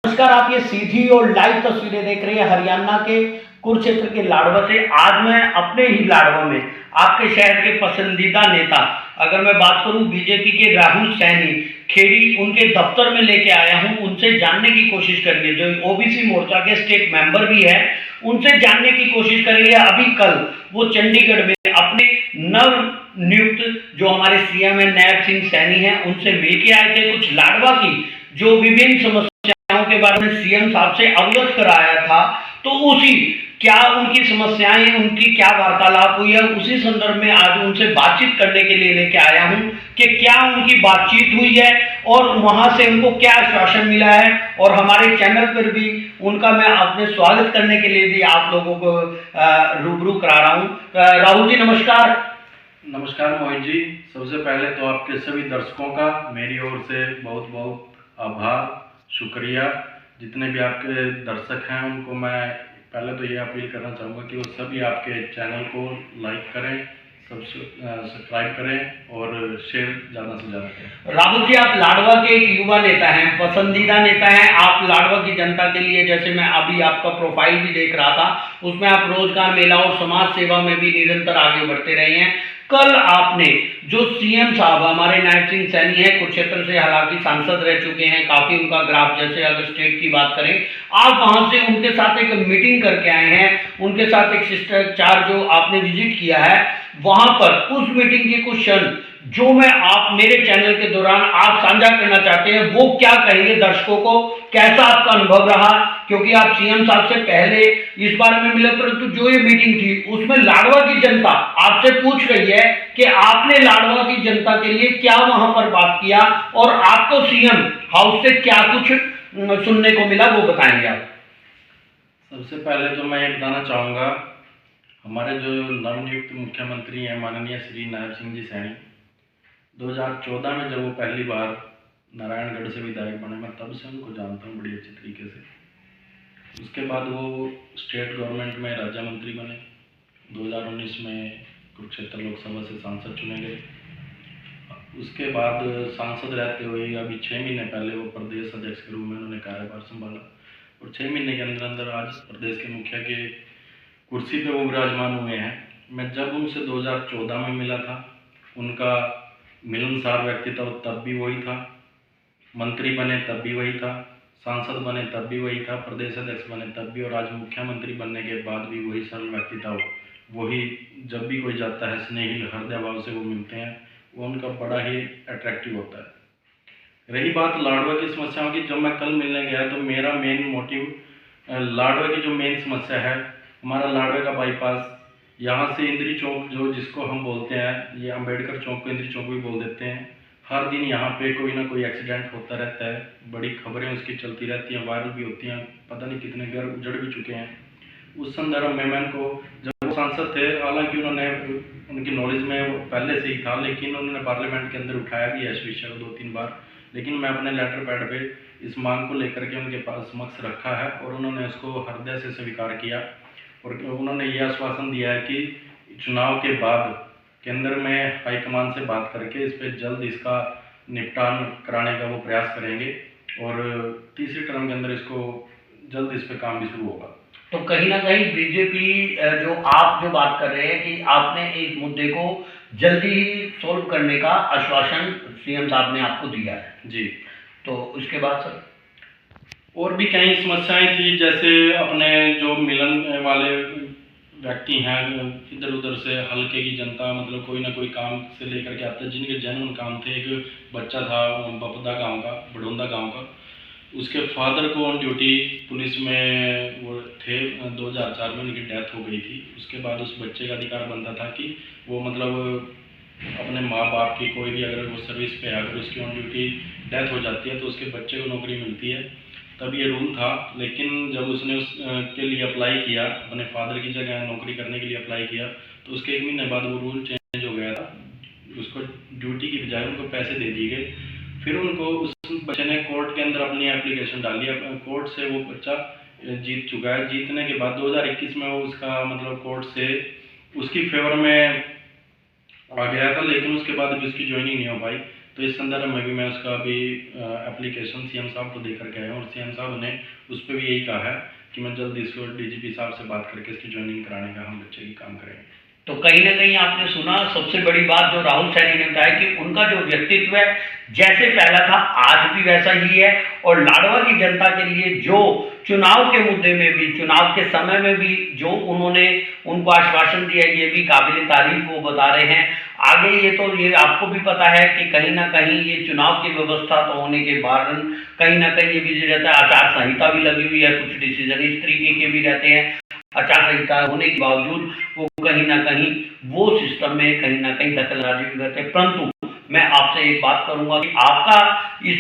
नमस्कार, आप ये सीधी और लाइव तस्वीरें देख रहे हैं हरियाणा के कुरुक्षेत्र के लाडवा से। आज मैं अपने ही लाडवा में आपके शहर के पसंदीदा नेता, अगर मैं बात करूं बीजेपी के राहुल सैनी खेड़ी, उनके दफ्तर में लेके आया हूं। उनसे जानने की कोशिश करेंगे, जो ओबीसी मोर्चा के स्टेट मेंबर भी है, उनसे जानने की कोशिश करेंगे। अभी कल वो चंडीगढ़ में अपने नव नियुक्त जो हमारे सीएम है नायब सिंह सैनी है, उनसे मिलके आए थे। कुछ लाडवा की जो विभिन्न समस्याओं के बारे में सीएम साहब से अवगत कराया था, तो उसी क्या उनकी समस्याएं, उनकी क्या वार्तालाप हुई है, उसी संदर्भ में आज उनसे बातचीत करने के लिए लेके आया हूं कि क्या उनकी बातचीत हुई है और वहां से उनको क्या आश्वासन मिला है। और हमारे चैनल पर भी उनका मैं अपने स्वागत करने के लिए भी आप लोगों को रूबरू करा रहा हूं। राहुल जी नमस्कार। नमस्कार मोहित जी, सबसे पहले तो आपके सभी दर्शकों का मेरी ओर से बहुत बहुत आभार, शुक्रिया। जितने भी आपके दर्शक हैं उनको मैं पहले तो ये अपील करना चाहूँगा कि वो सभी आपके चैनल को लाइक करें, सब्सक्राइब करें और शेयर ज़्यादा से ज़्यादा करें। राहुल जी, आप लाडवा के एक युवा नेता हैं, पसंदीदा नेता हैं। आप लाडवा की जनता के लिए, जैसे मैं अभी आपका प्रोफाइल भी देख रहा था, उसमें आप रोजगार मेला और समाज सेवा में भी निरंतर आगे बढ़ते रहे हैं। कल आपने जो सीएम साहब हमारे नायब सिंह सैनी है, कुरुक्षेत्र से हालांकि सांसद रह चुके हैं, काफी उनका ग्राफ, जैसे अगर स्टेट की बात करें, आप वहां से उनके साथ एक मीटिंग करके आए हैं, उनके साथ एक शिष्टाचार जो आपने विजिट किया है, वहां पर उस मीटिंग की कुछ क्षण जो मैं आप मेरे चैनल के दौरान आप साझा करना चाहते हैं, वो क्या कहेंगे दर्शकों को? कैसा आपका अनुभव रहा? क्योंकि आप सीएम साहब से पहले इस बारे में मिले, परंतु जो ये मीटिंग थी उसमें लाडवा की जनता आपसे पूछ रही है कि आपने लाडवा की जनता के लिए क्या वहां पर बात किया और आपको सीएम हाउस से क्या कुछ सुनने को मिला, वो बताएंगे आप। सबसे पहले तो मैं ये बताना चाहूँगा, हमारे जो नवनियुक्त मुख्यमंत्री हैं माननीय श्री नायब सिंह जी सैनी, 2014 में जब वो पहली बार नारायणगढ़ से विधायक बने, मैं तब से उनको जानता हूँ बड़ी अच्छी तरीके से। उसके बाद वो स्टेट गवर्नमेंट में राज्य मंत्री बने। 2019 में कुरुक्षेत्र लोकसभा से सांसद चुने गए। उसके बाद सांसद रहते हुए अभी 6 महीने पहले वो प्रदेश अध्यक्ष के रूप में उन्होंने कार्यभार संभाला और 6 महीने के अंदर अंदर आज प्रदेश के मुखिया के कुर्सी पे वो विराजमान हुए हैं। मैं जब उनसे 2014 में मिला था, उनका मिलनसार व्यक्तित्व तब भी वही था, मंत्री बने तब भी वही था, सांसद बने तब भी वही था, प्रदेश अध्यक्ष बने तब भी, और आज मुख्यमंत्री बनने के बाद भी वही सरल व्यक्तित्व, वही जब भी कोई जाता है स्नेही हृदय भाव से वो मिलते हैं, वो उनका बड़ा ही अट्रैक्टिव होता है। रही बात लाडवा की समस्याओं की, जब मैं कल मिलने गया तो मेरा मेन मोटिव लाडवा की जो मेन समस्या है, हमारा लाडवा का बाईपास, यहाँ से इंद्री चौक जो जिसको हम बोलते हैं, ये अंबेडकर चौक को इंद्री चौक भी बोल देते हैं, हर दिन यहाँ पे कोई ना कोई एक्सीडेंट होता रहता है। बड़ी खबरें उसकी चलती रहती हैं, वायरल भी होती हैं, पता नहीं कितने घर उजड़ भी चुके हैं। उस संदर्भ में मैं को, जब वो सांसद थे, हालांकि उन्होंने उनकी नॉलेज में वो पहले से ही था, लेकिन उन्होंने पार्लियामेंट के अंदर उठाया भी है इस विषय को 2-3 बार, लेकिन मैं अपने लेटर पैड पे इस मांग को लेकर के उनके पास समक्ष रखा है और उन्होंने उसको हृदय से स्वीकार किया और उन्होंने ये आश्वासन दिया है कि चुनाव के बाद केंद्र में हाईकमान से बात करके इस पर जल्द इसका निपटान कराने का वो प्रयास करेंगे और तीसरी टर्म के अंदर इसको जल्द इस पर काम भी शुरू होगा। तो कहीं ना कहीं बीजेपी जो आप जो बात कर रहे हैं कि आपने इस मुद्दे को जल्दी ही सोल्व करने का आश्वासन सीएम साहब ने आपको दिया है जी। तो उसके बाद सर और भी कई समस्याएं थी, जैसे अपने जो मिलन वाले व्यक्ति हैं, इधर उधर से हल्के की जनता, मतलब कोई ना कोई काम से लेकर के आते हैं, जिनके जेन्युइन काम थे। एक बच्चा था बपदा गांव का, बड़ौदा गांव का, उसके फादर को ऑन ड्यूटी पुलिस में वो थे, 2004 में उनकी डेथ हो गई थी। उसके बाद उस बच्चे का अधिकार बनता था कि वो मतलब अपने माँ बाप की कोई भी अगर वो सर्विस पे है, अगर उसकी ऑन ड्यूटी डेथ हो जाती है तो उसके बच्चे को नौकरी मिलती है। तब ये रूल था, लेकिन जब उसने उसके लिए अप्लाई किया, अपने फादर की जगह नौकरी करने के लिए अप्लाई किया, तो उसके 1 महीने बाद वो रूल चेंज हो गया था। उसको ड्यूटी की बजाय उनको पैसे दे दिए गए। फिर उनको उस बच्चे ने कोर्ट के अंदर अपनी एप्लीकेशन डाली, कोर्ट से वो बच्चा जीत चुका है। जीतने के बाद 2021 में वो उसका मतलब कोर्ट से उसकी फेवर में आ गया था, लेकिन उसके बाद भी उसकी ज्वाइनिंग नहीं हो पाई। तो इस संदर्भ में भी मैं उसका अभी एप्लीकेशन सीएम साहब को दे करके आया हूँ और सीएम साहब ने उस पर भी यही कहा है कि मैं जल्द इसको डीजीपी साहब से बात करके इसकी ज्वाइनिंग कराने का हम बच्चे की काम करेंगे। तो कहीं ना कहीं आपने सुना, सबसे बड़ी बात जो राहुल सैनी ने बताया कि उनका जो व्यक्तित्व है जैसे पहला था आज भी वैसा ही है, और लाडवा की जनता के लिए जो चुनाव के मुद्दे में भी, चुनाव के समय में भी जो उन्होंने उनको आश्वासन दिया, ये भी काबिल तारीफ वो बता रहे हैं। आगे ये आपको भी पता है कि कहीं ना कहीं ये चुनाव की व्यवस्था तो होने के बाद कहीं ना कहीं ये भी रहता है, आचार संहिता भी लगी हुई है, कुछ डिसीजन इस तरीके के भी रहते हैं। आचार संहिता होने के बावजूद वो कहीं ना कहीं वो सिस्टम में कहीं ना कहीं दखलंदाजी भी करते हैं। परंतु मैं आपसे एक बात करूंगा कि आपका इस